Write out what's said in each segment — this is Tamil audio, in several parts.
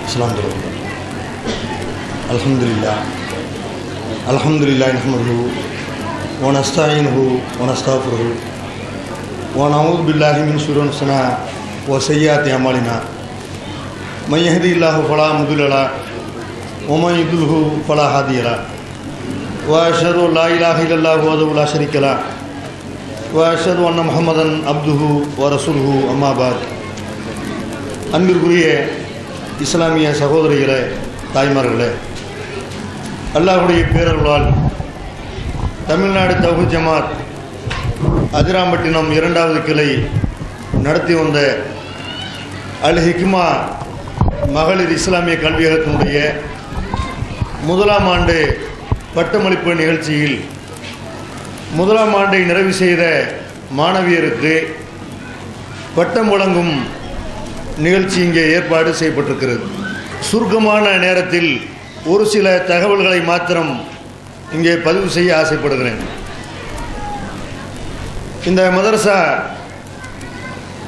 السلام عليكم. الحمد لله نحمده ونستعينه ونستغفره ونعوذ بالله من شرور أنفسنا وسيئات أعمالنا. من يهده الله فلا مضل له ومن يضلل فلا هادي له. وأشهد أن لا إله إلا الله وحده لا شريك له وأشهد أن محمدا عبده ورسوله. أما بعد. அன்பிற்குரிய இஸ்லாமிய சகோதரிகளே, தாய்மார்களே, அல்லாஹ்வுடைய பேரருளால் தமிழ்நாடு தௌஹீத் ஜமாத் அதிராம்பட்டினம் 2வது கிளை நடத்தி வந்த அல் ஹிக்மா மகளிர் இஸ்லாமிய கல்வியகத்தினுடைய 1ஆம் ஆண்டு பட்டமளிப்பு நிகழ்ச்சியில் 1ஆம் ஆண்டை நிறைவு செய்த மாணவியருக்கு பட்டம் வழங்கும் நிகழ்ச்சி இங்கே ஏற்பாடு செய்யப்பட்டிருக்கிறது. சுருக்கமான நேரத்தில் ஒரு சில தகவல்களை மாத்திரம் இங்கே பதிவு செய்ய ஆசைப்படுகிறேன். இந்த மதரசா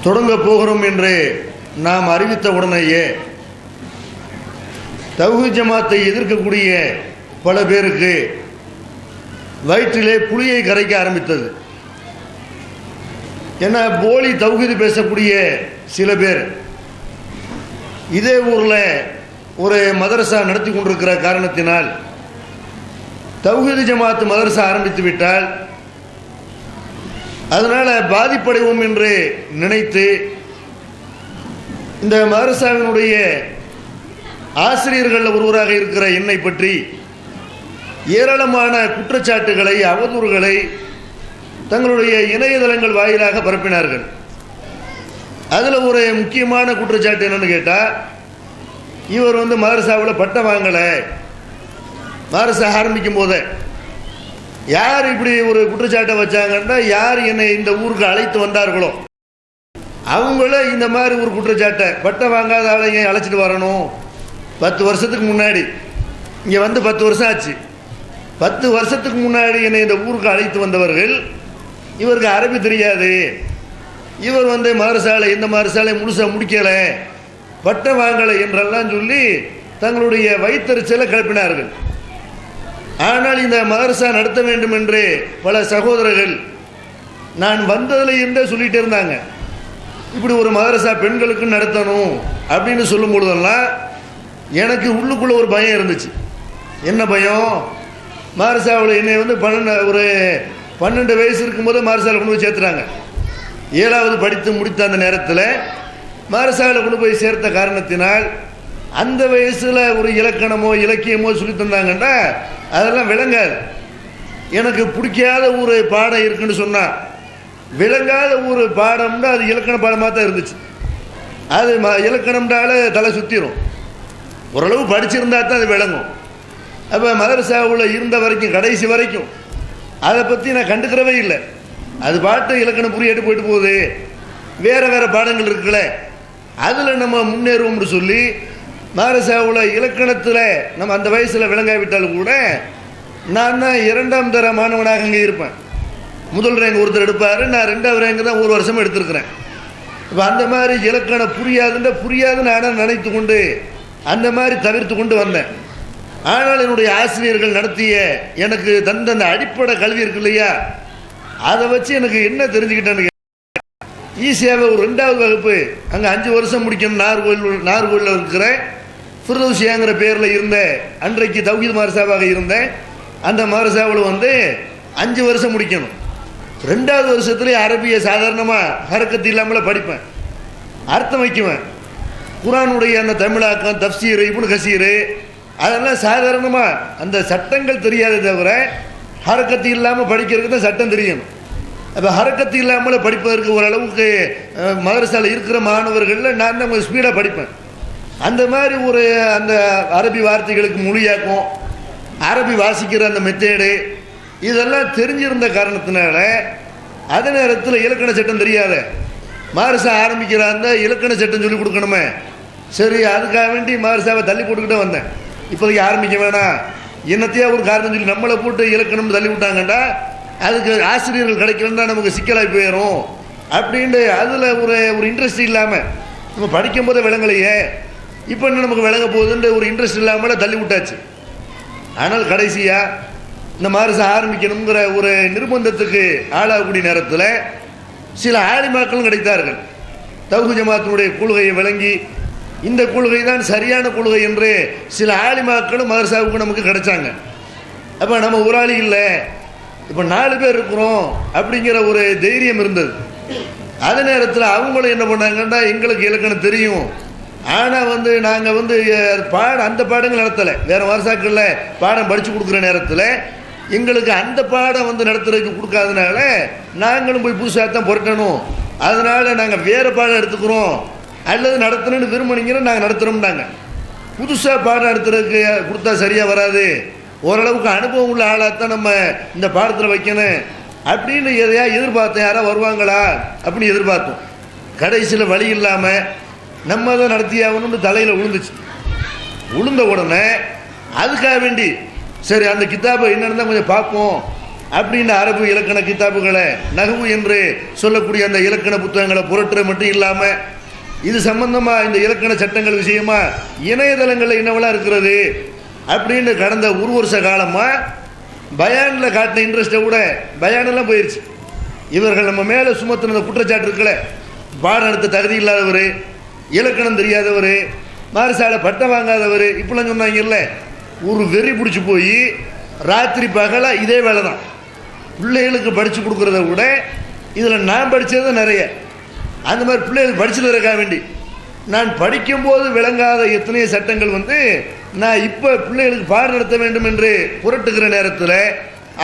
தொடங்க போகிறோம் என்று நாம் அறிவித்த உடனேயே தௌஹீத் ஜமாத்தை எதிர்க்கக்கூடிய பல பேருக்கு வயிற்றிலே புளியை கரைக்க ஆரம்பித்தது. ஏன்னா போலி தௌஹீது பேசக்கூடிய சில பேர் இதே ஊரில் ஒரு மதரசா நடத்தி கொண்டிருக்கிற காரணத்தினால் தௌஹீத் ஜமாத் மதரசா ஆரம்பித்து விட்டால் அதனால் பாதிப்படைவோம் என்று நினைத்து இந்த மதரசாவினுடைய ஆசிரியர்கள் ஒருவராக இருக்கிற என்னை பற்றி ஏராளமான குற்றச்சாட்டுகளை, அவதூறுகளை தங்களுடைய இணையதளங்கள் வாயிலாக பரப்பினார்கள். அதில் ஒரு முக்கியமான குற்றச்சாட்டு என்னன்னு கேட்டால், இவர் மதரசாவில் பட்டம் வாங்கலை, மதரசா ஆரம்பிக்கும் போதே யார் இப்படி ஒரு குற்றச்சாட்டை வச்சாங்கன்னா, யார் என்னை இந்த ஊருக்கு அழைத்து வந்தார்களோ அவங்கள இந்த மாதிரி ஒரு குற்றச்சாட்டை, பட்டம் வாங்காத ஆளைங்க அழைச்சிட்டு வரணும். 10 வருஷத்துக்கு முன்னாடி இங்கே 10 வருஷம் ஆச்சு. 10 வருஷத்துக்கு முன்னாடி என்னை இந்த ஊருக்கு அழைத்து வந்தவர்கள், இவருக்கு அரபி தெரியாது, இவர் மதரசாலை இந்த மதரசாலை முழுசாக முடிக்கலை, பட்டம் வாங்கலை என்றெல்லாம் சொல்லி தங்களுடைய வயிற்றெரிச்சலை கிளப்பினார்கள். ஆனால் இந்த மதரசா நடத்த வேண்டும் என்று பல சகோதரர்கள் நான் வந்ததில் இருந்தே சொல்லிகிட்டே இருந்தாங்க. இப்படி ஒரு மதரசா பெண்களுக்கு நடத்தணும் அப்படின்னு சொல்லும் பொழுதெல்லாம் எனக்கு உள்ளுக்குள்ளே ஒரு பயம் இருந்துச்சு. என்ன பயம்? மதரசாவில் என்னை 12 வயசு இருக்கும்போது மதரசாவில் கொண்டு போய் சேர்த்துறாங்க. 7வது படித்து முடித்த அந்த நேரத்தில் மதரசாவில் கொண்டு போய் சேர்த்த காரணத்தினால் அந்த வயசில் ஒரு இலக்கணமோ இலக்கியமோ சொல்லி தந்தாங்கன்னா அதெல்லாம் விளங்காது. எனக்கு பிடிக்காத ஒரு பாடம் இருக்குன்னு சொன்னால், விளங்காத ஒரு பாடம்னா அது இலக்கண பாடமாக தான் இருந்துச்சு. அது இலக்கணம்னால தலை சுற்றிடும். ஓரளவு படிச்சிருந்தா தான் அது விளங்கும். அப்போ மதரசாவில் இருந்த வரைக்கும், கடைசி வரைக்கும் அதை பற்றி நான் கண்டுக்கிறவே இல்லை. அது பாட்டு இலக்கணம் புரியாட்டு போயிட்டு போகுது, வேறு வேறு பாடங்கள் இருக்குல்ல, அதில் நம்ம முன்னேறுவோம்னு சொல்லி மதரசாவில் இலக்கணத்தில் நம்ம அந்த வயசில் விளங்காவிட்டாலும் கூட நான் தான் 2ஆம் தர மாணவனாக அங்கே இருப்பேன். முதல் ரேங்க் ஒருத்தர் எடுப்பார், நான் 2வது ரேங்க் தான் ஒரு வருஷமாக எடுத்திருக்கிறேன். இப்போ அந்த மாதிரி இலக்கணம் புரியாதுன்னு ஆனால் நினைத்து கொண்டு அந்த மாதிரி தவிர்த்து கொண்டு வந்தேன். ஆனால் என்னுடைய ஆசிரியர்கள் நடத்திய எனக்கு தந்த அந்த அடிப்படை கல்வி இருக்கு இல்லையா, அதை வச்சு எனக்கு என்ன தெரிஞ்சுக்கிட்டேன்னு ஈஸியாக ஒரு 2வது வகுப்பு அங்கே 5 வருஷம் முடிக்கணும். நார்கோயிலில் இருக்கிற ஃபிர்தௌசியாங்கிற பேரில் இருந்த, அன்றைக்கு தௌஹீத் மதரசாவாக இருந்தேன், அந்த மதரசாவில் 5 வருஷம் முடிக்கணும். 2வது வருஷத்துலேயே அரபியை சாதாரணமாக ஹரக்கத்து இல்லாமல் படிப்பேன், அர்த்தம் வைக்குவேன். குர்ஆனுடைய அந்த தமிழாக்கம், தஃப்சீர், இப்னு கசீர் அதெல்லாம் சாதாரணமாக அந்த சட்டங்கள் தெரியாதே தவிர ஹரக்கத்து இல்லாமல் படிக்கிறதுக்கு தான் சட்டம் தெரியணும். அப்போ ஹரக்கத்து இல்லாமல் படிப்பதற்கு ஓரளவுக்கு மதரசாவில் இருக்கிற மாணவர்களில் நான் தான் கொஞ்சம் ஸ்பீடாக படிப்பேன். அந்த மாதிரி ஒரு அந்த அரபி வார்த்தைகளுக்கு மொழியாக்கும், அரபி வாசிக்கிற அந்த மெத்தேடு இதெல்லாம் தெரிஞ்சிருந்த காரணத்தினால அதே நேரத்தில் இலக்கண சட்டம் தெரியாத மதரசா ஆரம்பிக்கிற அந்த இலக்கண சட்டம் சொல்லிக் கொடுக்கணுமே, சரி அதுக்காக வேண்டி மதரசாவை தள்ளி போட்டுக்கிட்டே வந்தேன். இப்போதைக்கு ஆரம்பிக்க வேணாம், என்னத்தையா ஒரு காரணம் சொல்லி நம்மளை போட்டு இலக்கணம் தள்ளி விட்டாங்கண்டா அதுக்கு ஆசிரியர்கள் கிடைக்கலன்னா நமக்கு சிக்கலாகி போயிடும் அப்படின்ட்டு அதில் ஒரு இன்ட்ரெஸ்ட் இல்லாமல் நம்ம படிக்கும் போதே விளங்கலையே, இப்போ என்ன நமக்கு விளங்க போகுதுன்ற ஒரு இன்ட்ரெஸ்ட் இல்லாமல் தள்ளி விட்டாச்சு. ஆனால் கடைசியாக இந்த மாதம் ஆரம்பிக்கணுங்கிற ஒரு நிர்பந்தத்துக்கு ஆளாகக்கூடிய நேரத்தில் சில ஆலிமாக்களும் கிடைத்தார்கள். தௌஹீத் ஜமாத்தினுடைய கொள்கையை விளங்கி இந்த கொள்கை தான் சரியான கொள்கை என்று சில ஆலிமாக்களும் மதரசாவுக்கு நமக்கு கிடைச்சாங்க. அப்போ நம்ம ஒரு ஆளி இல்லை, இப்போ 4 பேர் இருக்கிறோம் அப்படிங்கிற ஒரு தைரியம் இருந்தது. அதே நேரத்தில் அவங்களும் என்ன பண்ணாங்கன்னா, எங்களுக்கு இலக்கணம் தெரியும், ஆனால் நாங்கள் அந்த பாடங்கள் நடத்தலை, வேறு மதரசாக்களில் பாடம் படித்து கொடுக்குற நேரத்தில் எங்களுக்கு அந்த பாடம் நடத்துறதுக்கு கொடுக்காதனால நாங்களும் போய் புதுசாக தான் புரட்டணும், அதனால் நாங்கள் வேறு பாடம் எடுத்துக்கிறோம், அல்லது நடத்தணும்னு விரும்பினீங்கன்னா நாங்கள் நடத்துகிறோம்னாங்க. புதுசாக பாடம் நடத்துறதுக்கு கொடுத்தா சரியாக வராது, ஓரளவுக்கு அனுபவம் உள்ள ஆளாகத்தான் நம்ம இந்த பாடத்தில் வைக்கணும் அப்படின்னு எதையா எதிர்பார்த்தோம். யாராவது வருவாங்களா அப்படின்னு எதிர்பார்த்தோம். கடைசியில் வழி இல்லாமல் நம்ம தான் நடத்தியாகணும்னு தலையில் விழுந்துச்சு. விழுந்த உடனே அதுக்காக வேண்டி சரி அந்த கித்தாபை என்னென்னு கொஞ்சம் பார்ப்போம் அப்படின்னு அரபு இலக்கண கித்தாபுகளை, நஹ்வு என்று சொல்லக்கூடிய அந்த இலக்கண புத்தகங்களை புரட்டுற மட்டும் இல்லாமல் இது சம்பந்தமாக இந்த இலக்கண சட்டங்கள் விஷயமா இணையதளங்களில் என்னவெல்லாம் இருக்கிறது அப்படின்னு கடந்த ஒரு வருஷ காலமாக பயானில் காட்டின இன்ட்ரெஸ்ட்டை விட பயானெல்லாம் போயிடுச்சு. இவர்கள் நம்ம மேலே சுமத்தின குற்றச்சாட்டு இருக்கல, பாடம் நடத்த தகுதி இல்லாதவர், இலக்கணம் தெரியாதவர், மாரசால பட்டம் வாங்காதவர், இப்படிலாம் சொன்னாங்கல்ல, ஒரு வெறி பிடிச்சி போய் ராத்திரி பகலாக இதே வேலை தான். பிள்ளைகளுக்கு படித்து கொடுக்குறத விட இதில் நான் படித்தது தான் நிறைய. அந்த மாதிரி பிள்ளைகளுக்கு படிச்சுட்டு இருக்க வேண்டி நான் படிக்கும்போது விளங்காத எத்தனையோ சட்டங்கள் நான் இப்போ பிள்ளைகளுக்கு பாடம் நடத்த வேண்டும் என்று புரட்டுகிற நேரத்தில்,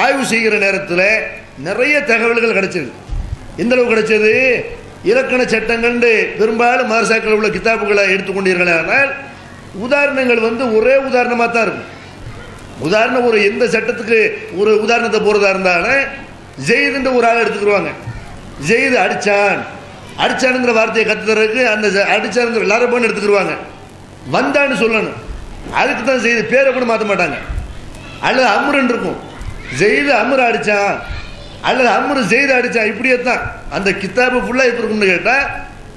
ஆய்வு செய்கிற நேரத்தில் நிறைய தகவல்கள் கிடைச்சது. எந்த அளவு கிடைச்சது? இலக்கண சட்டங்கள் பெரும்பாலும் மதரசாக்கள் உள்ள கித்தாபுகளை எடுத்துக்கொண்டீர்களானால் உதாரணங்கள் ஒரே உதாரணமாக தான் இருக்கும். உதாரணம் ஒரு எந்த சட்டத்துக்கு ஒரு உதாரணத்தை போகிறதா இருந்தாலும் ஜெயிதுன்ற ஒரு ஆள் எடுத்துக்கிடுவாங்க. ஜெயிது அடிச்சானுங்கிற வார்த்தையை கற்றுறதுக்கு அந்த அடிச்சானுங்கிற லரபன்னு எடுத்துக்கிடுவாங்க. வந்தான்னு சொல்லணும், அதுக்கு தான் ஜெயிது, பேரை கூட மாற்ற மாட்டாங்க. அல்லது அம்ருன்னு இருக்கும், ஜெயிது அம்ரு அடித்தான் அல்லது அம்ரு ஜெயிது அடித்தான், இப்படியே தான் அந்த கித்தாபு ஃபுல்லாக இப்போ இருக்கும்னு கேட்டால்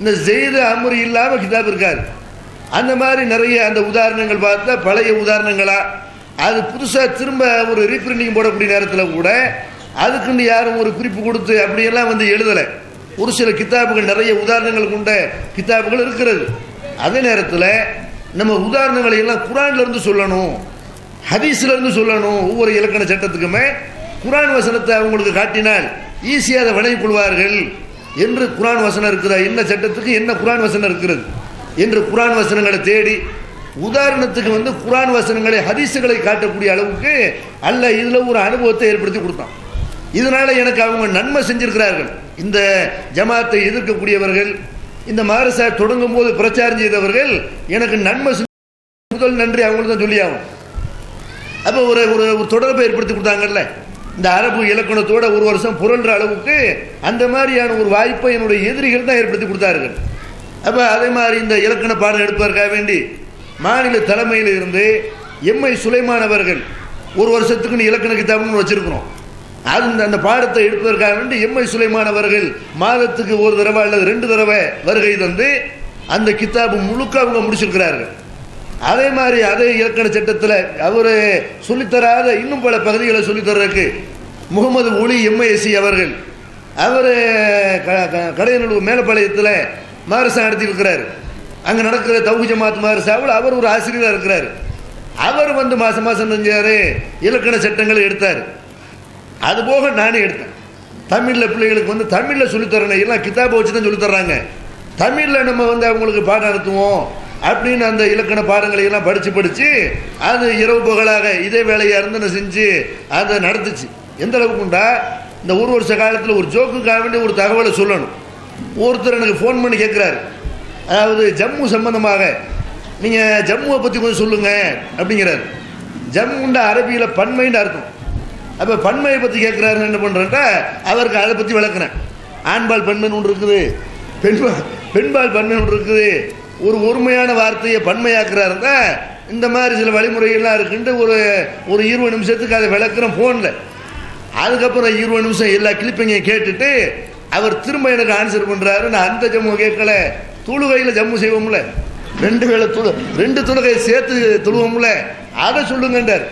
இந்த ஜெயிது அம்ரு இல்லாமல் கித்தாப் இருக்காது. அந்த மாதிரி நிறைய அந்த உதாரணங்கள் பார்த்தா பழைய உதாரணங்களா, அது புதுசாக திரும்ப ஒரு ரீப்ரிண்டிங் போடக்கூடிய நேரத்தில் கூட அதுக்குன்னு யாரும் ஒரு குறிப்பு கொடுத்து அப்படியெல்லாம் எழுதலை. ஒரு சில கித்தாபுகள் நிறைய உதாரணங்கள் கொண்ட கித்தாபுகள் இருக்கிறது. அதே நேரத்தில் நம்ம உதாரணங்களை எல்லாம் குரான்லேருந்து சொல்லணும், ஹதீஸ்லேருந்து சொல்லணும். ஒவ்வொரு இலக்கண சட்டத்துக்குமே குரான் வசனத்தை அவங்களுக்கு காட்டினால் ஈஸியாக அதை விளங்கிக் கொள்வார்கள் என்று குரான் வசனம் இருக்குதா, என்ன சட்டத்துக்கு என்ன குரான் வசனம் இருக்கிறது என்று குரான் வசனங்களை தேடி உதாரணத்துக்கு குரான் வசனங்களை ஹதீஸுகளை காட்டக்கூடிய அளவுக்கு அல்ல இதில் ஒரு அனுபவத்தை ஏற்படுத்தி கொடுத்தான். இதனால் எனக்கு அவங்க நன்மை செஞ்சிருக்கிறார்கள். இந்த ஜமாத்தை எதிர்க்கக்கூடியவர்கள், இந்த மதரசா தொடங்கும் போது பிரச்சாரம் செய்தவர்கள் எனக்கு நன்மை முதல் நன்றி அவங்களுக்கு தான் சொல்லியாகும். அப்போ ஒரு ஒரு தொடர்பை ஏற்படுத்தி கொடுத்தாங்கல்ல, இந்த அரபு இலக்கணத்தோட ஒரு வருஷம் புரள்ற அளவுக்கு அந்த மாதிரியான ஒரு வாய்ப்பை என்னுடைய எதிரிகள் தான் ஏற்படுத்தி கொடுத்தார்கள். அப்போ அதே மாதிரி இந்த இலக்கண பாடம் எடுப்பதற்காக வேண்டி மாநில தலைமையில் இருந்து எம்ஐ சுலைமான் அவர்கள் ஒரு வருஷத்துக்குன்னு இலக்கண கித்தாப்னு வச்சிருக்கிறோம். அது அந்த பாடத்தை எடுப்பதற்காக வேண்டி எம்ஐ சுலைமான் அவர்கள் மாதத்துக்கு ஒரு தடவை அல்லது 2 தடவை வருகை தந்து அந்த கித்தாபு முழுக்க அவங்க முடிச்சிருக்கிறார்கள். அதே மாதிரி அதே இலக்கண சட்டத்தில் அவர் சொல்லித்தராத இன்னும் பல பகுதிகளை சொல்லித்தர்றதுக்கு முகமது ஒளி எம்ஐஎஸ்சி அவர்கள், அவர் கடையநல்லூர் மேலப்பாளையத்தில் மதரசா நடத்தியிருக்கிறார். அங்கே நடக்கிற தௌஹீத் ஜமாத் மதரசாவில் அவர் ஒரு ஆசிரியராக இருக்கிறார். அவர் மாதம் மாதம் செஞ்சார், இலக்கண சட்டங்களை எடுத்தார். அதுபோக நானே எடுத்தேன். தமிழில் பிள்ளைகளுக்கு தமிழில் சொல்லித்தரணும், எல்லாம் கித்தாபை வச்சு தான் சொல்லித்தர்றாங்க. தமிழில் நம்ம அவங்களுக்கு பாடம் நடத்துவோம் அப்படின்னு அந்த இலக்கண பாடங்களை எல்லாம் படித்து அது இரவு பகலாக இதே வேலையாக இருந்து நான் செஞ்சு அதை நடத்துச்சு. எந்த அளவுக்குண்டா, இந்த ஒரு வருஷ காலத்தில் ஒரு ஜோக்குக்காக வேண்டிய ஒரு தகவலை சொல்லணும். ஒருத்தர் எனக்கு ஃபோன் பண்ணி கேட்குறாரு, அதாவது ஜம்மு சம்பந்தமாக நீங்கள் ஜம்முவை பற்றி கொஞ்சம் சொல்லுங்கள் அப்படிங்கிறாரு. ஜம்முண்டா அரபியில் பன்மைன்னு அர்த்தம். அப்போ பன்மையை பற்றி கேட்குறாருன்னு என்ன பண்ணுறேன்ட்டா அவருக்கு அதை பற்றி விளக்குறேன். ஆண்பால் பன்மைன்னு ஒன்று இருக்குது, பெண்பால் பன்மைன்னு ஒன்று இருக்குது. ஒரு ஒருமையான வார்த்தையை பன்மையாக்குறாருன்னா இந்த மாதிரி சில வழிமுறைகள்லாம் இருக்குன்ட்டு ஒரு 20 நிமிஷத்துக்கு அதை விளக்குறேன் ஃபோனில். அதுக்கப்புறம் 20 நிமிஷம் எல்லா கிளிப்பிங்கையும் கேட்டுட்டு அவர் திரும்ப எனக்கு ஆன்சர் பண்ணுறாரு. நான் அந்த ஜம்மு கேட்கல, தொழுகையில் ஜம்மு செய்வோம்ல, ரெண்டு தொழுகை சேர்த்து தொழுவோம்ல, அதை சொல்லுங்கன்றார்.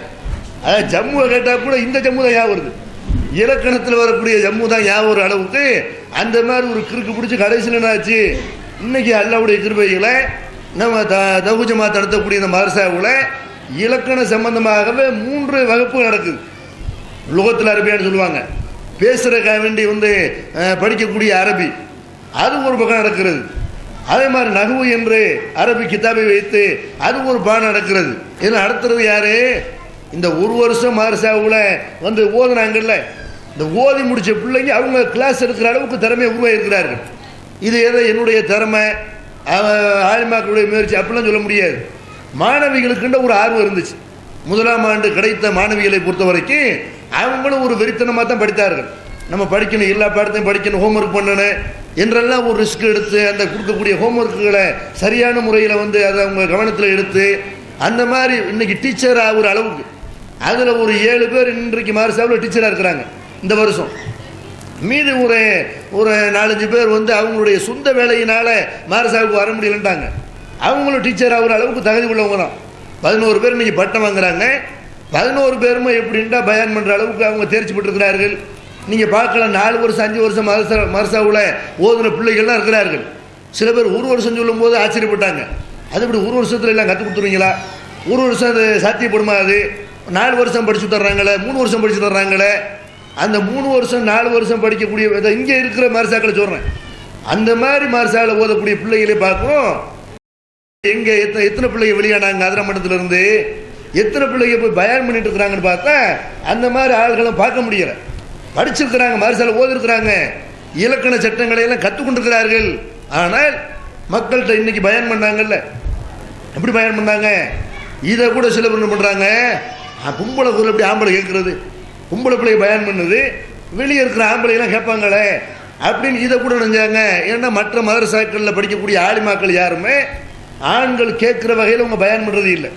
ஜம்முவை கேட்டால் கூட இந்த ஜம்மு தான் ஞாபகம் வருது, இலக்கணத்தில் வரக்கூடிய ஜம்மு தான் ஞாபகம் ஒரு அளவுக்கு. அந்த மாதிரி ஒரு கிறுக்கு பிடிச்சி கடைசியில் என்னாச்சு, இன்னைக்கு அல்லாவுடைய கிருபைகளை நம்ம தௌஹீத் ஜமாத் நடத்தக்கூடிய இந்த மதரசாவுல இலக்கண சம்பந்தமாகவே 3 வகுப்பு நடக்குது. லுகத்தில் அரபியான்னு சொல்லுவாங்க, பேசுறதுக்காக வேண்டி படிக்கக்கூடிய அரபி, அது ஒரு பக்கம் நடக்கிறது. அதே மாதிரி நஹ்வு என்று அரபி கிதாபை வைத்து அது ஒரு பாடம் நடக்கிறது. இதில் நடத்துறது யாரு? இந்த ஒரு வருஷம் மதரசாவுல ஓதுனாங்கல்ல, இந்த ஓதி முடிச்ச பிள்ளைங்க அவங்க கிளாஸ் எடுக்கிற அளவுக்கு திறமையை உருவாயிருக்கிறார்கள். இது எதை என்னுடைய திறமை, ஆலிமாக்களுடைய முயற்சி அப்படிலாம் சொல்ல முடியாது. மாணவிகளுக்குன்ற ஒரு ஆர்வம் இருந்துச்சு. முதலாம் ஆண்டு கிடைத்த மாணவிகளை பொறுத்த வரைக்கும் அவங்களும் ஒரு வெறித்தனமாக தான் படித்தார்கள். நம்ம படிக்கணும், எல்லா பாடத்தையும் படிக்கணும், ஹோம்ஒர்க் பண்ணணும் என்றெல்லாம் ஒரு ரிஸ்க் எடுத்து அந்த கொடுக்கக்கூடிய ஹோம்ஒர்க்குகளை சரியான முறையில் அதை அவங்க கவனத்தில் எடுத்து அந்த மாதிரி இன்னைக்கு டீச்சர் ஆகிற அளவுக்கு அதில் ஒரு 7 பேர் இன்றைக்கு மதரசாவில் டீச்சராக இருக்கிறாங்க இந்த வருஷம். மீது ஒரு 4-5 பேர் அவங்களுடைய சொந்த வேலையினால் மதரசாவுக்கு வர முடியலன்ட்டாங்க. அவங்களும் டீச்சர் ஆகிற அளவுக்கு தகுதி உள்ளவங்க தான். 11 பேர் இன்னைக்கு பட்டம் வாங்குறாங்க. 11 பேருமே எப்படின்ட்டா பயான் பண்ணுற அளவுக்கு அவங்க தேர்ச்சி பெற்றிருக்கிறார்கள். நீங்கள் பார்க்கலாம், 4 வருஷம் 5 வருஷம் மதரசாவில் ஓதுன பிள்ளைகள்லாம் இருக்கிறார்கள். சில பேர் 1 வருஷம் சொல்லும் போது ஆச்சரியப்பட்டாங்க. அது இப்படி 1 வருஷத்துல எல்லாம் கற்றுக் கொடுத்துருவீங்களா? 1 வருஷம் அது சாத்தியப்படுமா? அது 4 வருஷம் படிச்சு தர்றாங்களே, 3 வருஷம் படிச்சு தர்றாங்களே. அந்த 3 வருஷம் 4 வருஷம் படிக்கக்கூடிய இங்கே இருக்கிற மதரசாக்களை சொல்கிறேன். அந்த மாதிரி மதரசாவில் ஓதக்கூடிய பிள்ளைகளை பார்க்குறோம். எங்கே எத்தனை பிள்ளைங்க வெளியானாங்க அதிர மட்டத்திலிருந்து, எத்தனை பிள்ளைங்க போய் பயான் பண்ணிட்டு இருக்கிறாங்கன்னு பார்த்தா அந்த மாதிரி ஆள்களும் பார்க்க முடியல. படிச்சிருக்கிறாங்க, மதரசாவில் ஓதிருக்கிறாங்க, இலக்கண சட்டங்களை எல்லாம் கற்றுக்கொண்டிருக்கிறார்கள். ஆனால் மக்கள்கிட்ட இன்னைக்கு பயான் பண்ணாங்கல்ல, எப்படி பயான் பண்ணாங்க? இதை கூட சில பேர் என்ன பண்ணுறாங்க, பொம்பளை குரல் எப்படி ஆம்பளை கேட்கறது, பொம்பளை பிள்ளைங்க பயான் பண்ணுது, வெளியே இருக்கிற ஆம்பளைலாம் கேட்பாங்களே அப்படின்னு இதை கூட நினைஞ்சாங்க. ஏன்னா மற்ற மதரசாக்களில் படிக்கக்கூடிய ஆலிமாக்கள் யாருமே ஆண்கள் கேட்குற வகையில் அவங்க பயான் பண்ணுறது இல்லை.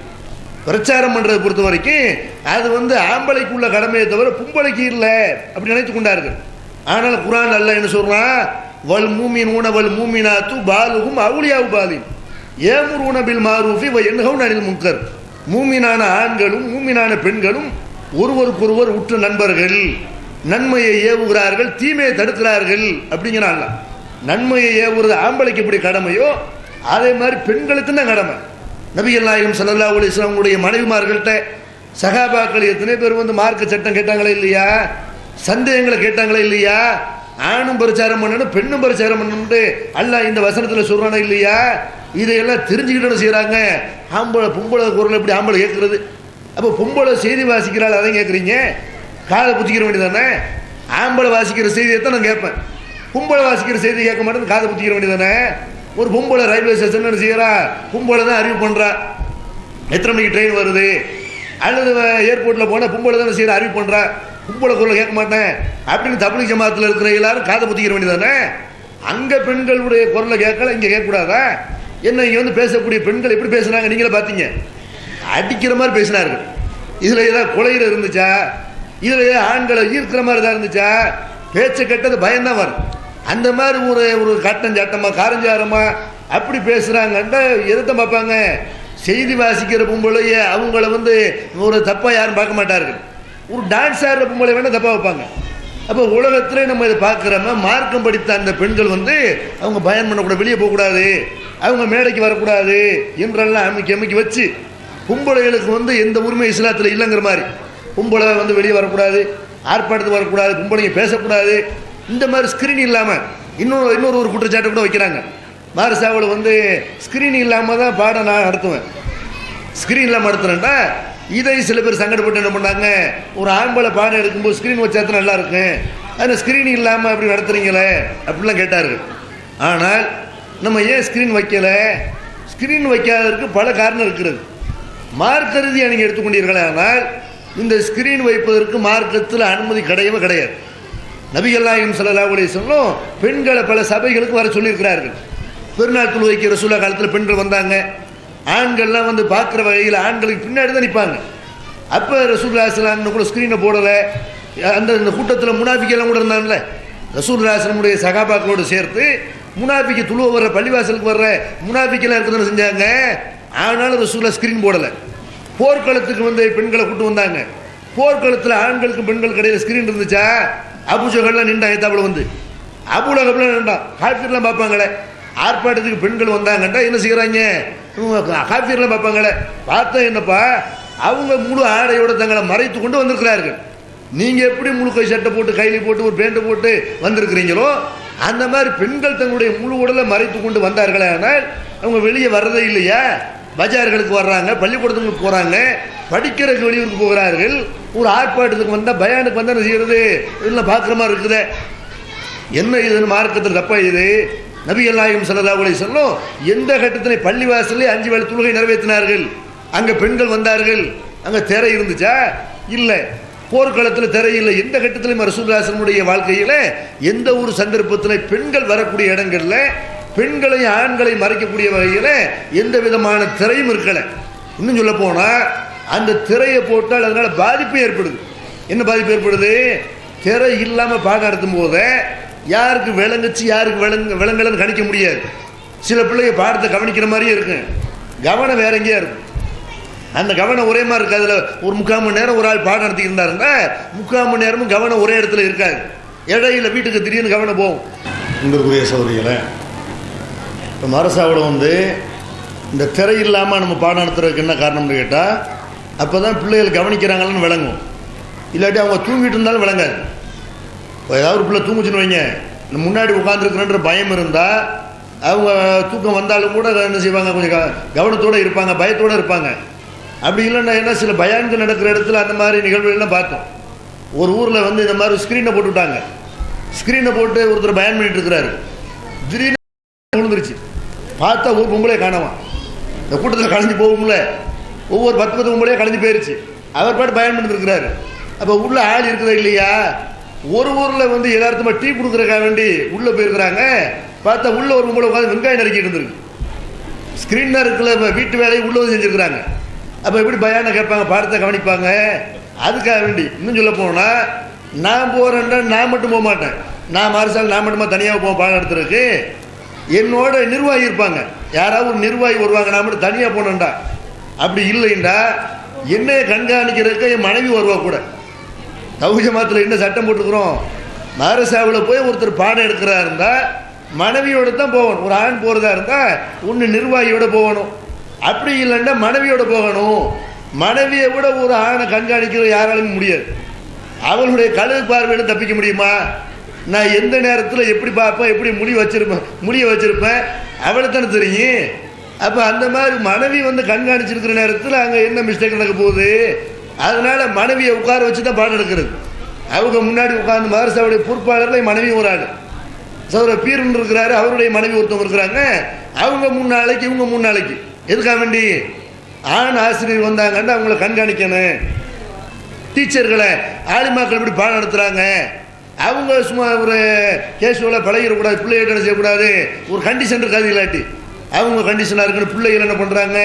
பிரச்சாரம் பண்ணுறதை பொறுத்த வரைக்கும் அது ஆம்பளைக்குள்ள கடமையை தவிர பொம்பளைக்கு இல்லை அப்படி நினைத்து கொண்டார்கள். ஆனால் குர்ஆன் அல்லாஹ் என்ன சொல்றான், வல் மூமினூன வல் மூமினாத்து பாலுஹும் அவுலியாவு பாலின் யம்ருன பில் மாரூஃபி வ யன்ஹவுன அனில் முன்கர். மூமினான ஆண்களும் மூமினான பெண்களும் ஒருவருக்கொருவர் உற்ற நண்பர்கள், நன்மையை ஏவுகிறார்கள், தீமையை தடுக்கிறார்கள் அப்படிங்கிறாங்க. நன்மையை ஏவுறது ஆம்பளைக்கு எப்படி கடமையோ அதே மாதிரி பெண்களுக்கு தான் கடமை. நபிகள் நாயகம் ஸல்லல்லாஹு அலைஹி வஸல்லம் உடைய மனைவிமார்கள்ட்ட சஹாபாக்கள் எத்தனை பேர் மார்க்க சட்டம் கேட்டாங்களே இல்லையா, சந்தேகங்களை கேட்டாங்களே இல்லையா, ஆணும் பிரச்சாரம் பண்ணணும் பெண்ணும் பிரச்சாரம் பண்ணணும்னு அல்லாஹ் இந்த வசனத்தில் சொல்றானே இல்லையா. இதையெல்லாம் தெரிஞ்சுக்கிட்டு செய்கிறாங்க. ஆம்பளை பொம்பளை குரல் எப்படி ஆம்பளை கேட்கறது? அப்போ பொம்பளை செய்தி வாசிக்கிறாள் அதையும் கேட்குறீங்க, காதை புத்திக்கிற வேண்டியதானே? ஆம்பளை வாசிக்கிற செய்தியை தான் நான் கேட்பேன், பொம்பளை வாசிக்கிற செய்தி கேட்க மாட்டேன், காதை புத்திக்கிற வேண்டியதானே? ஒரு பொம்பளை ரயில்வே ஸ்டேஷன் என்ன செய்யறா, பொம்பளை தான் அறிவு பண்ணுறா எத்தனை மணிக்கு ட்ரெயின் வருது, அல்லது ஏர்போர்ட்டில் போனால் பொம்பளை தானே செய்கிற அறிவு பண்ணுறா, பொம்பளை குரலை கேட்க மாட்டேன் அப்படின்னு தப்லீக் ஜமாத்தில் இருக்கிற எல்லாரும் காதை புத்திக்கிற வேண்டியதானே? அங்கே பெண்களுடைய குரலை கேட்கல, இங்கே கேட்கக்கூடாதா? என்ன இங்கே பேசக்கூடிய பெண்கள் எப்படி பேசுனாங்க நீங்களே பார்த்தீங்க, அடிக்கிற மாதிரி பேசினார்கள். இதில் ஏதாவது கொலையில் இருந்துச்சா, இதில் ஏதாவது ஆண்களை ஈர்க்கிற மாதிரி தான் இருந்துச்சா? பேச்சை கெட்டது பயம்தான் வரும். அந்த மாதிரி ஒரு கட்டஞ்சாட்டமாக காரஞ்சாரமாக அப்படி பேசுகிறாங்கன்ட்டு எதைத்தான் பார்ப்பாங்க? செய்தி வாசிக்கிற பொம்பளைய அவங்கள ஒரு தப்பாக யாரும் பார்க்க மாட்டார்கள். ஒரு டான்ஸ் ஆடுற பொம்பளை வேணால் தப்பாக வைப்பாங்க. அப்போ உலகத்தில் நம்ம இதை பார்க்குறோம்னா மார்க்கம் படித்த அந்த பெண்கள் அவங்க பயன் பண்ணக்கூடாது, வெளியே போகக்கூடாது, அவங்க மேடைக்கு வரக்கூடாது என்றெல்லாம் அமைக்கி வச்சு பொம்பளைகளுக்கு எந்த உரிமை இஸ்லாத்தில் இல்லைங்கிற மாதிரி, பொம்பளை வெளியே வரக்கூடாது, ஆர்ப்பாட்டத்துக்கு வரக்கூடாது, பொம்பளைங்க பேசக்கூடாது, இந்த மாதிரி ஸ்க்ரீன் இல்லாமல் இன்னொரு ஒரு குற்றச்சாட்டை கூட வைக்கிறாங்க. மதரசாவில் ஸ்க்ரீன் இல்லாமல் தான் பாடம் நான் நடத்துவேன். ஸ்க்ரீன் இல்லாமல் நடத்துகிறேன்டா இதை சில பேர் சங்கடப்பட்டு என்ன பண்ணாங்க, ஒரு ஆம்பளை பாடம் எடுக்கும்போது ஸ்க்ரீன் வச்சா தான் நல்லா இருக்கும், ஆனால் ஸ்க்ரீன் இல்லாமல் அப்படி நடத்துறீங்களே அப்படிலாம் கேட்டார்கள். ஆனால் நம்ம ஏன் ஸ்க்ரீன் வைக்கலை? ஸ்க்ரீன் வைக்காததற்கு பல காரணம் இருக்கிறது. மார்க்க ரீதியாக நீங்கள் எடுத்துக்கொண்டீர்களே, ஆனால் இந்த ஸ்க்ரீன் வைப்பதற்கு மார்க்கத்தில் அனுமதி கிடையாது. நபிகள் நாயகம் ஸல்லல்லாஹு அலைஹி வஸல்லம் பெண்களை பல சபைகளுக்கு வர சொல்லியிருக்கிறார்கள். பெருநாள் தொழுகைக்கு ரசூலுல்லாஹ் காலத்தில் பெண்கள் வந்தாங்க, ஆண்கள்லாம் பார்க்குற வகையில் ஆண்களுக்கு பின்னாடி தான் நிற்பாங்க. அப்போ ரசூலுல்லாஹி ஸல்லல்லாஹு அலைஹி வஸல்லம் கூட ஸ்க்ரீனை போடலை. அந்த கூட்டத்தில் முனாஃபிக்கெல்லாம் கூட இருந்தாங்கல்ல, ரசூலுல்லாஹி ஸல்லல்லாஹு அலைஹி வஸல்லம் சகாபாக்களோடு சேர்த்து முனாஃபிக்கு துளுவ வர்ற பள்ளிவாசலுக்கு வர்ற முனாஃபிக்கெல்லாம் இருக்குதுன்னு செஞ்சாங்க. ஆனாலும் ரசூலுல்லாஹ் ஸ்கிரீன் போடலை. போர்க்களத்துக்கு வந்து பெண்களை கூட்டு வந்தாங்க. போர்க்களத்தில் ஆண்களுக்கும் பெண்கள் கடையில் ஸ்கிரீன் இருந்துச்சா? அபூஜஹல்லாம் நின்றா எத்தாப்புல வந்து, அபூலஹப்லாம் நின்றான். காஃபிர்லாம் பார்ப்பாங்களே, ஆர்ப்பாட்டத்துக்கு பெண்கள் வந்தாங்கண்டா என்ன செய்கிறாங்க? காஃபிர்லாம் பார்ப்பாங்களே. பார்த்தா என்னப்பா, அவங்க முழு ஆடையோட தங்களை மறைத்து கொண்டு வந்திருக்கிறார்கள். நீங்கள் எப்படி முழு கை சட்டை போட்டு கையில் போட்டு ஒரு பேண்டை போட்டு வந்திருக்கிறீங்களோ அந்த மாதிரி பெண்கள் தங்களுடைய முழு உடலை மறைத்து கொண்டு வந்தார்களே. ஆனால் அவங்க வெளியே வர்றதே இல்லையா? பஜார்களுக்கு வர்றாங்க, பள்ளிக்கூடத்துக்கு போகிறாங்க, படிக்கிறதுக்கு வெளியூருக்கு போகிறார்கள். ஒரு ஆர்ப்பாட்டத்துக்கு வந்தால் பயானுக்கு வந்தால் என்ன செய்கிறது? இல்லை பார்க்குற மாதிரி இருக்குது. என்ன இதுன்னு மார்க்கத்தில் தப்பா இது? நபிகள் நாயகம் ஸல்லல்லாஹு அலைஹி வஸல்லம் எந்த கட்டத்தில் பள்ளிவாசலே 5 வேளை தொழுகை நிறைவேற்றினார்கள்? அங்கே பெண்கள் வந்தார்கள். அங்கே திரை இருந்துச்சா? இல்லை. போர்க்களத்தில் திரை இல்லை. எந்த கட்டத்திலும் ரசூலுல்லாஹி ஸல்லல்லாஹு வாழ்க்கையில் எந்த ஒரு சந்தர்ப்பத்தில் பெண்கள் வரக்கூடிய இடங்களில் பெண்களையும் ஆண்களையும் மறைக்கக்கூடிய வகையில் எந்த விதமான திரையும் இருக்கலை. இன்னும் சொல்ல போனால் அந்த திரையை போட்டால் அதனால பாதிப்பு ஏற்படுது. என்ன பாதிப்பு ஏற்படுது? திரை இல்லாமல் பாடம் நடத்தும் போது யாருக்கு விளங்குச்சு யாருக்கு விளங்கலன்னு கணிக்க முடியாது. சில பிள்ளைங்க பாடத்தை கவனிக்கிற மாதிரியே இருக்கு, கவனம் வேற எங்கேயா இருக்கும். அந்த கவனம் ஒரே மாதிரி இருக்காது. அதில் ஒரு 3/4 மணி நேரம் ஒரு ஆள் பாடம் நடத்தி இருந்தாருன்னா 3/4 மணி நேரமும் கவனம் ஒரே இடத்துல இருக்காது. இடையில வீட்டுக்கு திடீர்னு கவனம் போகும். உங்களுக்குரிய சௌகரியங்களை இப்போ மரசாவில் வந்து இந்த திரை இல்லாமல் நம்ம பாடம் நடத்துறதுக்கு என்ன காரணம்னு கேட்டால் அப்போ தான் பிள்ளைகள் கவனிக்கிறாங்கன்னு விளங்கும். இல்லாட்டி அவங்க தூங்கிட்டு இருந்தாலும் விளங்காது. இப்போ ஏதாவது ஒரு பிள்ளை தூங்குச்சுன்னு வைங்க, முன்னாடி உட்காந்துருக்குறன்ற பயம் இருந்தால் அவங்க தூக்கம் வந்தாலும் கூட என்ன செய்வாங்க, கொஞ்சம் கவனத்தோடு இருப்பாங்க, பயத்தோடு இருப்பாங்க. அப்படி இல்லைன்னா என்ன, சில பயான்கள் நடக்கிற இடத்துல அந்த மாதிரி நிகழ்வுகள்லாம் பார்த்தோம். ஒரு ஊரில் வந்து இந்த மாதிரி ஸ்க்ரீனை போட்டு விட்டாங்க. ஸ்க்ரீனை போட்டு ஒருத்தர் பயான் பண்ணிட்டு இருக்கிறாரு. திடீர்னு விழுந்துருச்சு. பார்த்தா ஒரு பொம்பளை காணவான். இந்த கூட்டத்தில் கலைஞ்சு போகும்ல, ஒவ்வொரு 10 பொம்பளையாக கலைஞ்சு போயிருச்சு. அவர் பாட்டு பயன் பண்ணிட்டு இருக்கிறாரு. அப்போ உள்ள ஆள் இருக்குதா இல்லையா? ஒரு ஊரில் வந்து யதார்த்தமாக டீ கொடுக்குறக்காக வேண்டி உள்ளே போயிருக்கிறாங்க. பார்த்தா உள்ள ஒரு பொம்பளை உட்காந்து வெங்காயம் நறுக்கிட்டு இருந்திருக்கு. ஸ்க்ரீன் தான் இருக்குல்ல, இப்போ வீட்டு வேலையை உள்ள வந்து செஞ்சுருக்கிறாங்க. அப்போ எப்படி பயானை கேட்பாங்க, பாடத்தை கவனிப்பாங்க. அதுக்காக வேண்டி இன்னும் சொல்ல போனால் நான் போகிறேன்னா நான் மட்டும் போக மாட்டேன். நான் மாரிசால் நான் மட்டுமா தனியாக போவேன் பாடம் நடத்துறதுக்கு. என்னோட நிர்வாகி இருப்பாங்க, யாராவது ஒரு நிர்வாகி வருவாங்க, நான் மட்டும் தனியாக போனேன்டா. அப்படி இல்லைண்டா என்னைய கண்காணிக்கிறதுக்கு என் மனைவி வருவா கூட. தௌஹீத் ஜமாத்தில் என்ன சட்டம் போட்டுக்கிறோம், மாரசாவில் போய் ஒருத்தர் பாடம் எடுக்கிறதா இருந்தால் மனைவியோடு தான் போகணும். ஒரு ஆண் போகிறதா இருந்தால் ஒன்று நிர்வாகியோட போகணும், அப்படி இல்லைன்னா மனைவியோட போகணும். மனைவியை விட ஒரு ஆணை கண்காணிக்கிறது யாராலும் முடியாது. அவளுடைய கழுகு பார்வையில தப்பிக்க முடியுமா? நான் எந்த நேரத்தில் எப்படி பார்ப்பேன், எப்படி முடிய வச்சிருப்பேன் அவளுக்கு தானே தெரியும். அப்போ அந்த மாதிரி மனைவி வந்து கண்காணிச்சிருக்கிற நேரத்தில் அங்கே என்ன மிஸ்டேக் நடக்க போகுது? அதனால மனைவியை உட்கார வச்சு தான் பாடம் எடுக்கிறது. அவங்க முன்னாடி உட்கார்ந்து மதரசாவுடைய பொறுப்பாளர்கள் மனைவி ஒரு ஆள், சௌர பீருன்னு இருக்கிறாரு, அவருடைய மனைவி ஒருத்தவங்க இருக்கிறாங்க. அவங்க 3 நாளைக்கு இவங்க 3 நாளைக்கு. எதுக்காக வேண்டி? ஆண் ஆசிரியர் வந்தாங்கன்னா அவங்கள கண்காணிக்கணும். டீச்சர்களை ஆலிமாக்கள் எப்படி பாடம் நடத்துகிறாங்க, அவங்க சும்மா ஒரு கேஷுவலாக பழகிடக்கூடாது, பிள்ளைகிட்ட என்ன செய்யக்கூடாது, ஒரு கண்டிஷன் இருக்காது. இல்லாட்டி அவங்க கண்டிஷனாக இருக்குன்னு பிள்ளைகள் என்ன பண்ணுறாங்க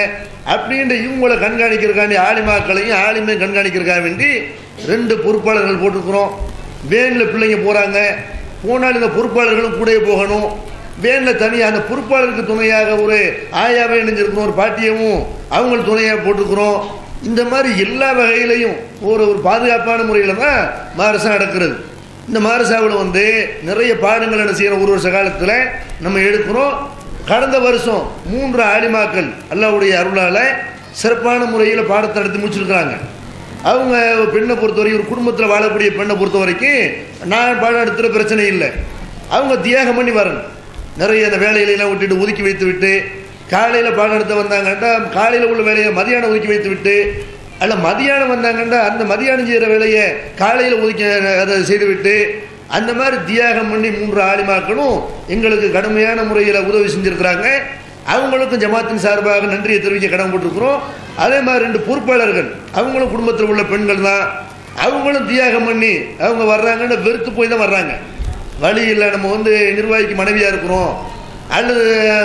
அப்படின்ற இவங்களை கண்காணிக்கிறக்காண்டி ஆலிமாக்களையும் ஆலிமையும் கண்காணிக்கிறக்காக வேண்டி 2 பொறுப்பாளர்கள் போட்டிருக்கிறோம். வேனில் பிள்ளைங்க போகிறாங்க, போனால் இந்த பொறுப்பாளர்களும் கூட போகணும். வேனில் தனியாக அந்த பொறுப்பாளருக்கு துணையாக ஒரு ஆயாவே இணைஞ்சிருக்கிறோம், ஒரு பாட்டியவும் அவங்களுக்கு துணையாக போட்டுக்கிறோம். இந்த மாதிரி எல்லா வகையிலையும் ஒரு பாதுகாப்பான முறையில் தான் மாரசா நடக்கிறது. இந்த மாரசாவில் வந்து நிறைய பாடங்கள் என்ன செய்யணும், ஒரு வருஷ காலத்தில் நம்ம எடுக்கிறோம். கடந்த வருஷம் 3 ஆலிமாக்கள் அல்லாஹ்வுடைய அருளால் சிறப்பான முறையில் பாடத்தை நடத்தி முடிச்சிருக்கிறாங்க. அவங்க பெண்ணை பொறுத்த வரைக்கும், ஒரு குடும்பத்தில் வாழக்கூடிய பெண்ணை பொறுத்த வரைக்கும் நான் பாடம் எடுத்துகிற பிரச்சனை இல்லை. அவங்க தியாகம் பண்ணி வரணும். நிறைய அந்த வேலையிலெல்லாம் விட்டுட்டு ஒதுக்கி வைத்து விட்டு காலையில் பாடம் எடுத்த வந்தாங்கன்னா காலையில் உள்ள வேலையை மதியானம் ஒதுக்கி வைத்து விட்டு, அல்ல மதியானம் வந்தாங்கன்னா அந்த மதியானம் செய்கிற வேலையை காலையில் ஒதுக்கி அதை செய்துவிட்டு, அந்த மாதிரி தியாகம் பண்ணி 3 ஆலிமாக்களும் எங்களுக்கு கடுமையான முறையில் உதவி செஞ்சுருக்கிறாங்க. அவங்களுக்கும் ஜமாத்தின் சார்பாக நன்றியை தெரிவிக்க கடமைப்பட்டிருக்கிறோம். அதே மாதிரி 2 பொறுப்பாளர்கள் அவங்களும் குடும்பத்தில் உள்ள பெண்கள் தான். அவங்களும் தியாகம் பண்ணி அவங்க வர்றாங்கன்னு வெறுத்து போய் தான் வர்றாங்க. வழி இல்லை, நம்ம வந்து நிர்வாகிக்கு மனைவியாக இருக்கிறோம் அல்லது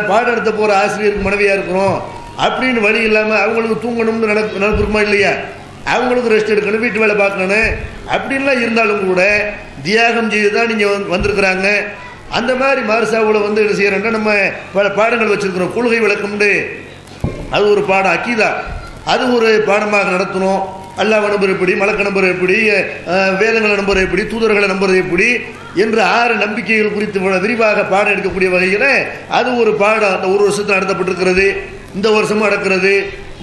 பாடம் எடுத்த போகிற ஆசிரியருக்கு மனைவியாக இருக்கிறோம் அப்படின்னு வழி இல்லாமல் அவங்களுக்கு தூங்கணும்னு நினைப்புமா இல்லையா? அவங்களுக்கு ரெஸ்ட் எடுக்கணும், வீட்டு வேலை பார்க்கணும், அப்படின்லாம் இருந்தாலும் கூட தியாகம் செய்து தான் நீங்கள் வந்திருக்கிறாங்க. அந்த மாதிரி மதரசாவில் வந்து என்ன செய்யறோம்னா நம்ம பல பாடங்கள் வச்சிருக்கிறோம். கொள்கை விளக்கம்னு அது ஒரு பாடம், அக்கீதா அது ஒரு பாடமாக நடத்தணும். அல்லாஹ் நம்புறது எப்படி, மலக்க நம்புறது எப்படி, வேதங்களை நம்புறது எப்படி, தூதர்களை நம்புறது எப்படி என்று 6 நம்பிக்கைகள் குறித்து விரிவாக பாடம் எடுக்கக்கூடிய வகையில் அது ஒரு பாடம் அந்த ஒரு வருஷத்தில் நடத்தப்பட்டிருக்கிறது. இந்த வருஷமும் நடக்கிறது.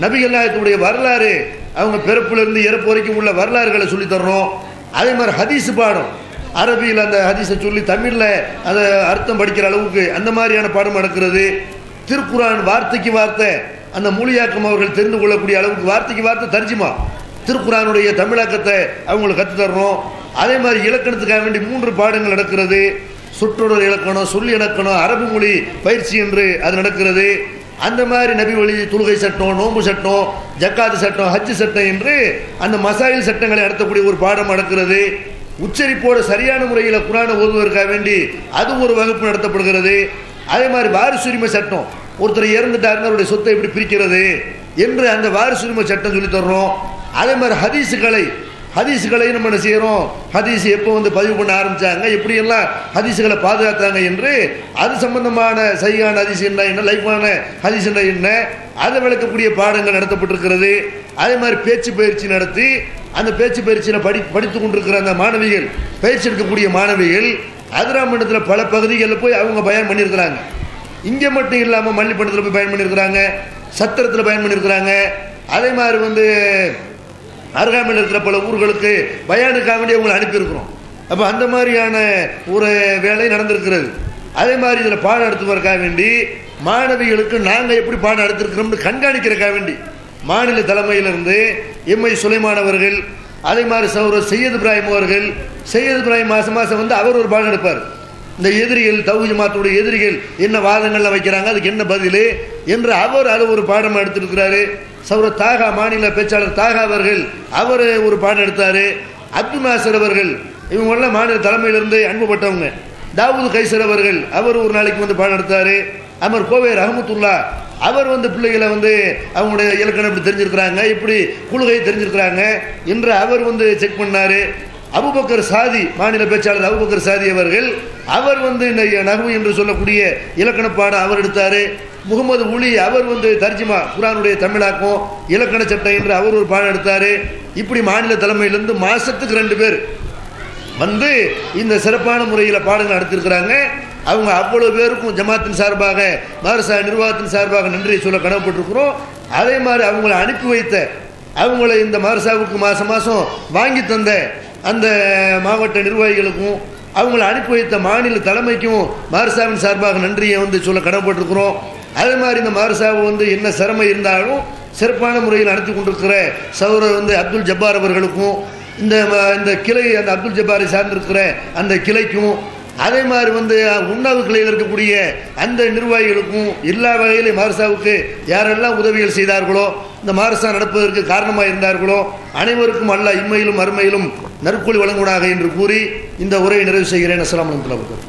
நபிகள் நாயகத்துடைய வரலாறு, அவங்க பிறப்பிலிருந்து இறப்பு வரைக்கும் உள்ள வரலாறுகளை சொல்லி தர்றோம். அதே மாதிரி ஹதீஸ் பாடம், அரபியில் அந்த ஹதீஸை சொல்லி தமிழில் அதை அர்த்தம் படிக்கிற அளவுக்கு அந்த மாதிரியான பாடம் நடக்கிறது. திருக்குரான் வார்த்தைக்கு வார்த்தை அந்த மொழியாக்கம் அவர்கள் தெரிந்து கொள்ளக்கூடிய அளவுக்கு வார்த்தைக்கு வார்த்தை தர்ஜிமா திருக்குரானுடைய தமிழாக்கத்தை அவங்களுக்கு கற்றுத்தரணும். அதே மாதிரி இலக்கணத்துக்காக வேண்டி 3 பாடங்கள் நடக்கிறது. சொற்றொடர் இலக்கணம், சொல்லி இலக்கணம், அரபு மொழி பயிற்சி என்று அது நடக்கிறது. அந்த மாதிரி நபி வழி தொழுகை சட்டம், நோம்பு சட்டம், ஜக்காத்து சட்டம், ஹஜ்ஜு சட்டம் என்று அந்த மசாயில் சட்டங்களை நடத்தக்கூடிய ஒரு பாடம் நடக்கிறது. உச்சரிப்போடு சரியான முறையில் குரானை ஓதுவதற்காக வேண்டி அது ஒரு வகுப்பு நடத்தப்படுகிறது. அதே மாதிரி வாரிசுரிமை சட்டம், ஒருத்தர் இறந்துட்டாருன்னு அவருடைய சொத்தை எப்படி பிரிக்கிறது என்று அந்த வாரிசுரிமை சட்டம் சொல்லி தர்றோம். அதே மாதிரி ஹதீஸுகளை நம்ம என்ன செய்யறோம், ஹதீஸ் எப்போ வந்து பதிவு பண்ண ஆரம்பிச்சாங்க, எப்படியெல்லாம் ஹதீஸுகளை பாதுகாத்தாங்க என்று அது சம்பந்தமான சையான ஹதீஸ் என்ன, லைஃபான ஹதீஸ் என்ன, அதை விளக்கக்கூடிய பாடங்கள் நடத்தப்பட்டிருக்கிறது. அதே மாதிரி பேச்சு பயிற்சி நடத்தி அந்த பேச்சு பயிற்சியில் படித்து கொண்டிருக்கிற அந்த மாணவிகள், பயிற்சி எடுக்கக்கூடிய மாணவிகள் அதிராமண்டலத்தில் பல பகுதிகளில் போய் அவங்க பயன் பண்ணியிருக்கிறாங்க. இங்கே மட்டும் இல்லாமல் மல்லிப்பட்டத்தில் போய் பயன் பண்ணியிருக்கிறாங்க, சத்திரத்தில் பயன் பண்ணியிருக்கிறாங்க. அதே மாதிரி வந்து அருகாமையில் இருக்கிற பல ஊர்களுக்கு பயானுக்காக வேண்டி அவங்களை அனுப்பியிருக்கிறோம். அப்போ அந்த மாதிரியான ஒரு வேலை நடந்திருக்கிறது. அதே மாதிரி இதில் பாடம் எடுத்துவதற்காக வேண்டி மாணவிகளுக்கு நாங்கள் எப்படி பாடம் எடுத்திருக்கிறோம்னு கண்காணிக்கிறதுக்காக வேண்டி மாநில தலைமையிலிருந்து எம்ஐ சுலைமான் அவர்கள், அதே மாதிரி சையத் இப்ராஹிம் அவர்கள், சையத் இப்ராஹிம் மாதம் வந்து அவர் ஒரு பாடம் எடுப்பார். இந்த எதிரிகள், தௌஹீத் ஜமாத்துடைய எதிரிகள் என்ன வாதங்கள்லாம் வைக்கிறாங்க, அதுக்கு என்ன பதில் என்று அவர் அதை ஒரு பாடமாக எடுத்திருக்கிறாரு. தாகா மாநில பேச்சாளர் தாகா அவர்கள் அவர் ஒரு பாடம் எடுத்தார். அப்துல் நாசர் அவர்கள், இவங்கெல்லாம் மாநில தலைமையிலிருந்து அனுப்பப்பட்டவங்க. தாவூத் கைசர் அவர்கள் அவர் ஒரு நாளைக்கு வந்து பாடம் எடுத்தார். அமர் கோவை ரஹமத்துல்லா அவர் வந்து பிள்ளைகளை வந்து அவங்களுடைய இலக்கணம் எப்படி தெரிஞ்சிருக்கிறாங்க, இப்படி கொள்கை தெரிஞ்சிருக்கிறாங்க என்று அவர் வந்து செக் பண்ணார். அபுபக்கர் சாதி மாநில பேச்சாளர் அபுபக்கர் சாதி அவர்கள் அவர் வந்து இந்த நஹ்வு என்று சொல்லக்கூடிய இலக்கண பாடம் அவர் எடுத்தார். முகமது உலி அவர் வந்து தர்ஜிமா குரானுடைய தமிழாக்கம், இலக்கண சட்டம் என்று அவர் ஒரு பாடம் எடுத்தார். இப்படி மாநில தலைமையிலிருந்து மாசத்துக்கு 2 பேர் வந்து இந்த சிறப்பான முறையில் பாடங்கள் நடத்திருக்கிறாங்க. அவங்க அவ்வளவு பேருக்கும் ஜமாத்தின் சார்பாக, மதரசா நிர்வாகத்தின் சார்பாக நன்றியை சொல்ல கடமைப்பட்டிருக்கிறோம். அதே மாதிரி அவங்களை அனுப்பி வைத்த, அவங்கள இந்த மதரசாவுக்கு மாதம் வாங்கி தந்த அந்த மாவட்ட நிர்வாகிகளுக்கும், அவங்களை அனுப்பி வைத்த மாநில தலைமைக்கும் மதரசாவின் சார்பாக நன்றியை வந்து சொல்ல கடமைப்பட்டிருக்கிறோம். அதே மாதிரி இந்த மதரசாவை வந்து என்ன சிரமம் இருந்தாலும் சிறப்பான முறையில் நடத்தி கொண்டிருக்கிற சகோதரர் வந்து அப்துல் ஜப்பார் அவர்களுக்கும், இந்த கிளை அந்த அப்துல் ஜப்பாரை சார்ந்திருக்கிற அந்த கிளைக்கும், அதே மாதிரி வந்து உண்ணாவு கிளையில் இருக்கக்கூடிய அந்த நிர்வாகிகளுக்கும், எல்லா வகையிலும் மதரசாவுக்கு யாரெல்லாம் உதவிகள் செய்தார்களோ, இந்த மதரசா நடப்பதற்கு காரணமாக இருந்தார்களோ அனைவருக்கும் அல்லாஹ் இம்மையிலும் மறுமையிலும் நற்கூலி வழங்குவதாக என்று கூறி இந்த உரையை நிறைவு செய்கிறேன். அஸ்ஸலாமு அலைக்கும்.